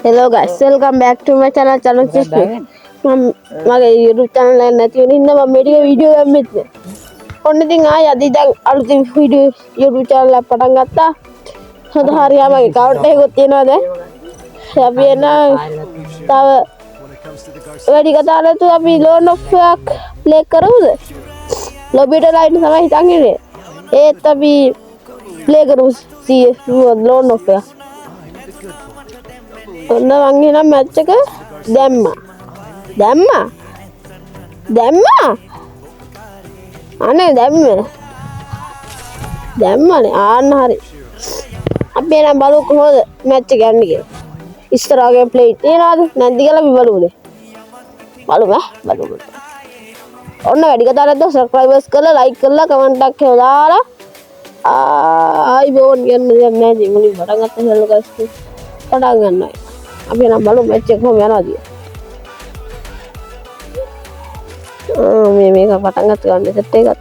Hello guys, welcome back to my channel Channel Sister. මගේ YouTube channel එක නැති වෙන හින්දා මම මේ ටික වීඩියෝ දැම්මෙත් නෑ. ඔන්න ඉතින් ආයෙ අද ඉඳන් අලුතින් වීඩියෝ YouTube channel එක පටන් ගත්තා. හොඳ හරියා මගේ account එකකුත් තියෙනවා දැන්. අපි එන තව වැඩි කතා නැතුව අපි Lone of එකක් play කරමුද? lobby එකට line තමයි හිතන් ඉන්නේ. ඒත් අපි play කරමු Lone of එක. ඔන්න මං එහෙනම් මැච් එක දැම්මා අනේ දැම්මනේ ආන්න හරි අපි එනම් බලමු කොහොමද මැච් එක යන්නේ කියලා ඉස්සරහගේ ප්ලේ තියනවාද නැද්ද කියලා අපි බලමු ඔන්න වැඩි කතා නැද්ද සබ්ස්ක්‍රයිබර්ස් කරලා ලයික් කරලා කමෙන්ට් එකක් එහෙම දාලා ආයිබෝන් කියන්න දෙයක් නැහැ ඉතින් මුලින් පටන් ගත්ත හෙල්ල ගස් පටන් ගන්නවා අපි නම් බලමු මැච් එක කොහොම යනවාද කියලා මේක පටන් ගත්ත ගන්න සෙට් එකත්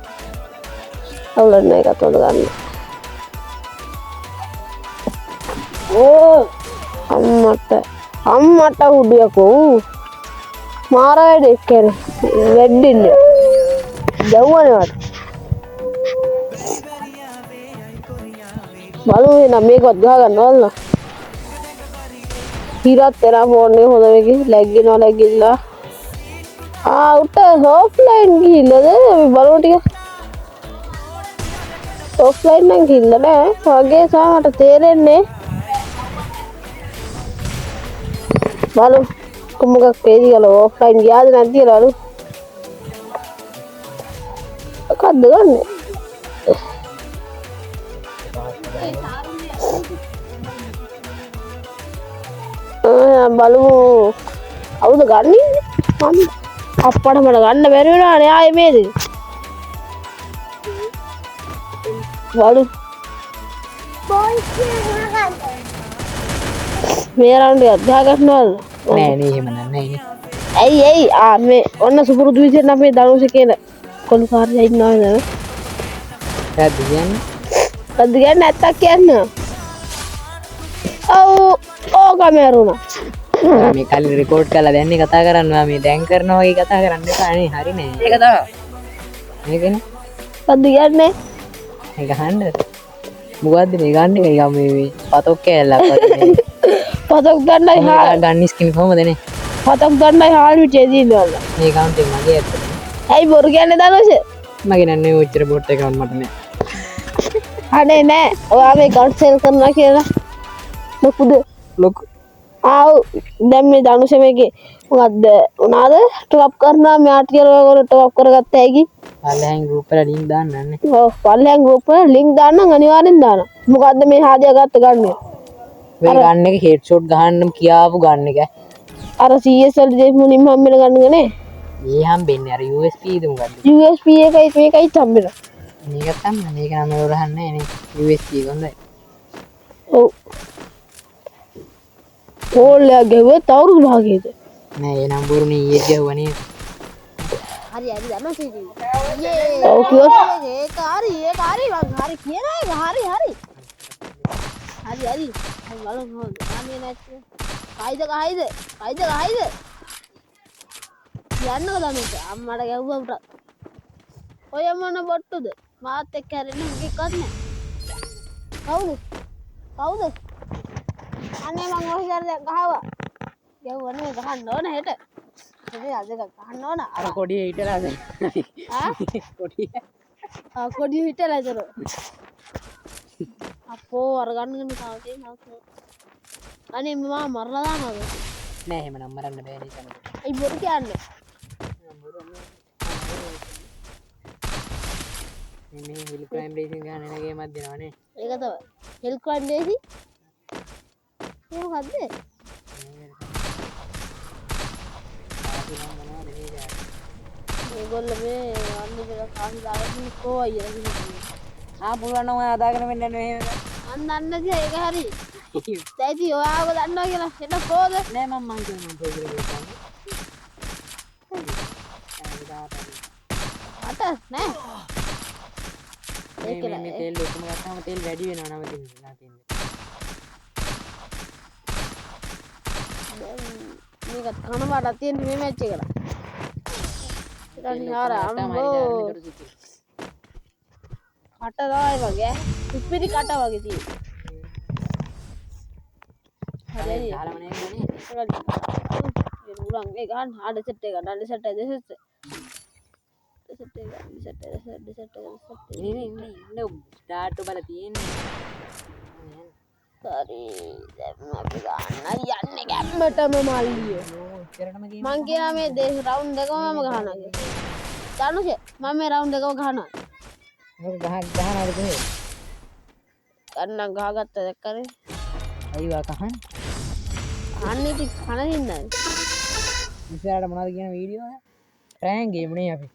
අවුලක් නැහැ ඒකත් හොඳ ගන්න ඕ අම්මට උඩියකෝ මාර වැඩ කරේ වෙඩින්නේ දවුවනේ වට බලමු එන මේකවත් ගහ ගන්නවද හිරත් එන ෆෝන් එක හොඳ මේකේ ලැග් ගිල්ලා උට ඔෆ්ලයින් ගිහිල්ලාද අපි බලමු ටික ඔෆ්ලයින් නම් ගිහිල්ලා නෑ වගේ සාමට තේරෙන්නේ බලමු කොමුගක් වේද කියලා ඔෆ්ලයින් ගියාද නැද්ද කියලා බලමු මොකද්ද ගන්නෙ බලමු අවුද ගන්නේ මම අප්පට මට ගන්න බැරි වුණානේ ආයේ මේද බලමු මේ රවුන්ඩ් එක අධ්‍යා ගන්නවද නෑ නේ එහෙම නෑ ඇයි මේ ඔන්න සුපුරුදු විදිහට අපේ දනුෂ කියන කොළු කාර්යය ඉන්නවා නේද රද්ද කියන්නේ නැත්තක් කියන්න ඕක මරුණා මේ කලින් රෙකෝඩ් කරලා දැන්නේ කතා කරනවා මේ දැන් කරනවා වගේ කතා කරන්න එපා නේ හරි නෑ ඒක තමයි මේකනේ රද්ද කියන්නේ ඒක අහන්න මොකද්ද මේ ගන්න එක නිකන් මේ පතොක් කෑල්ලක් වගේ පතොක් ගන්නයි ගන්න ස්කින් කොහමද නේ පතොක් ගන්නයි හාල් විචේ දිනවල මේ account එක මගේ ඇත්ත ඇයි බොරු කියන්නේ දනුෂ මගේ නන්නේ ඔච්චර බොට් එකක් මට නෑ අනේ නෑ ඔයා මේ account sell කරනවා කියලා ලොකු දැන් මේ දනුෂ මේකේ මොකද්ද උනාද ටොප් කරනවා මෙයාට කියලා ඔයගොල්ලෝ ටොප් කරගත්ත හැකි පල්ලෙහාන් ගෲප් එකට ලින්ක් දාන්න නන්නේ ඔව් පල්ලෙහාන් ගෲප් එකට ලින්ක් දාන්නම් අනිවාර්යෙන් දානවා මොකද්ද මේ හාදියා ගත්ත ගන්න මේ ගන්න එක හෙඩ්ෂොට් ගහන්නම් කියාපු ගන්න එක අර CSL දෙස් මුලින්ම හම්බෙන ගන්නනේ මේ හම්බෙන්නේ අර USP ද මොකද්ද USP එකයි මේකයි හම්බෙන මේක තමයි මේක නම් වරහන්නේ නේ USP එක හොඳයි ඔව් ඕල්ලා ගෙවුවේ තවුරුදු භාගයේද නෑ ඒ නම්බරුනේ ඊයේ ගහුවනේ හරි දන්නවා සීටි ඔව් කිව්වා ඒක හරි හරි කියන එක හරි බලමු අනේ නැත්තේ කයිද යන්නක දමෙට අම්මට ගැව්වුවට ඔය මොන බොට්ටුද මාත් එක්ක හැරෙන්න මොකෙක්වත් නෑ කවුද අනේ මං ඔය ඉස්සර ගහවා ගැව්වනේ ගහන්න ඕන හෙට අද ගහන්න ඕන අර කොඩිය හිටලාද කොඩිය හිටලා ඉතර අපෝ අර ගන්නගෙන තාවතේ අනේ මම මරලා දානවද නෑ එහෙම නම් මරන්න බෑ නේ තමයි අයි බොරු කියන්නේ මේ හිල් ක්ලයිම් රේසින් ගන්න එන ගේමක් දෙනවනේ ඒක තමයි හිල් ක්ලයිම් රේසි ඒක මොකද්ද මේගොල්ලෝ මේ යන්නේ කියලා කාසි දාගෙන කෝ අයියලා කිව්වා පුළුවන් නම් ඔය හදාගෙන මෙන්න මෙහෙම මන් දන්නේ නැහැ ඒක හරි දැයිති ඔයාව දන්නවා කියලා එන්න කොහොද නෑ මම කියන්නේ මම පොඩි අත නෑ ඒක මේ තෙල් ඔක්කොම ගත්තාම තෙල් වැඩි වෙනවා නම තියෙනවා මේක කනවාට තියෙන මේ මැච් එකට. ඊට අර අම්බෝ කට තමයි වගේ පිපිරි කට වගේ තියෙන්නේ. හරි උරන් මේ ගන්න ආඩ සෙට් එක ගන්න සෙට් එක දෙසෙත් ස්ටාර්ට් බල තියෙන්නේ හරි දැන් අපි ගන්න යන්නේ ගැම්මටම මල්ලිය මං කියනවා මේ රවුන්ඩ් දෙකම මම ගහනවා කියලා දනුෂ මම මේ රවුන්ඩ් දෙකම ගහනවා මොකද ගහනවද කොහෙද ගන්න ගහගත්ත දැක්කනේ අයිවා කහන් අහන්නේ ඉතින් කන හින්දානේ ඉස්සරහට මොනවද කියන වීඩියෝ එක ප්‍රෑන්ක් ගේම් නේ අපි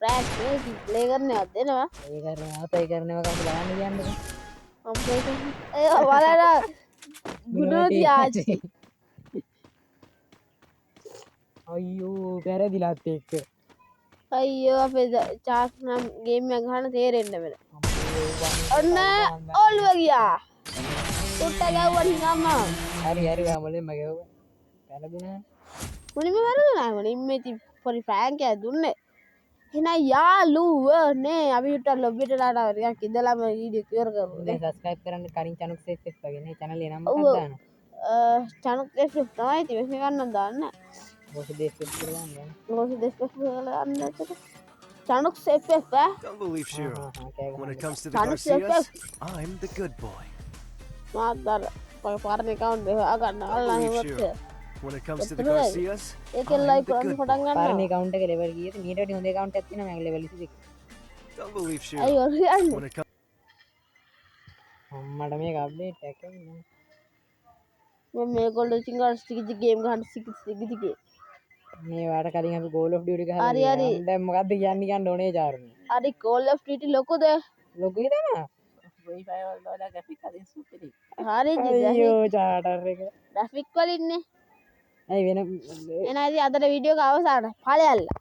ප්‍රෑන්ක් නේ ප්ලේ කරන්නවත් දෙනවා ඒ කරනවා කවුද බලන්න කියන්නේ මම ප්ලේ කරන්නේ ඒ බලලා ගුණෝති ආච්චි අයියෝ පෙරදිලත් එක්ක අයියෝ අපේ චාස් නම් ගේම් එක ගන්න තේරෙන්න බෑ ඔන්න ඔල්ව ගියා උට ගැව්වා නිකම්ම හරි මොලෙන්ම ගැව්වා පෙරදුනා මුලින්ම වැරදුනා මුලින්ම ඉතින් පොඩි ප්‍රෑන්ක් එකක් දුන්නේ එහෙනම් යාළුවෝ නේ අපි උට ලොබියට දාලා ටිකක් ඉඳලාම වීඩියෝ ක්ලියර් කරමු දැන් සබ්ස්ක්‍රයිබ් කරන්න කලින් චනුක් සෙට් වගේ නේ channel එක නම් මොකක්ද දාන්න චනුක් දෙස් තමයි ඉතින් මේක ගන්න දාන්න මොකද දෙස් සෙට් කරලා දාන්න මොකද දෙස් කරලා දාන්න චනුක් සෙට් එක Don't believe Shiro. When it comes to the Chanu Garcias, Sepep. I'm the good boy. Matara පාරණ account එක ගන්න අල්ලා Don't believe හැමත් Shiro. When it comes to the Betul. Garcias, ඒකෙන් I'm ලයික් the කරන්න good පටන් boy. ගන්නවා පාරණේ account එක level කීයද මීට වඩා හොඳ account එකක් තියෙනවා මගේ level 21 Don't believe I Shiro. ඔර යන්නේ When it comes මට මේක අප්ඩේට් එකක් එන්නේ මම මේගොල්ලෝ සිංගල් ස්ටික් ගේම් ගන්න සිගිතිගේ මේ වාට කලින් අපි Call of Duty ගහලා හරි, හරි. තියෙනවා. දැන් මොකද්ද කියන්නේ ගන්න ඕනේ චාරුනේ හරි Call of Duty ලොකුද ලොකුයි තමයි Free Fire වල වඩා graphic අදින් සුපිරි හරි අයියෝ චාටර් එක ග්‍රැෆික් වලින්නේ ඇයි වෙන එහෙනම් ඉතින් අදට වීඩියෝ එක අවසానයි ඵලයල්ලා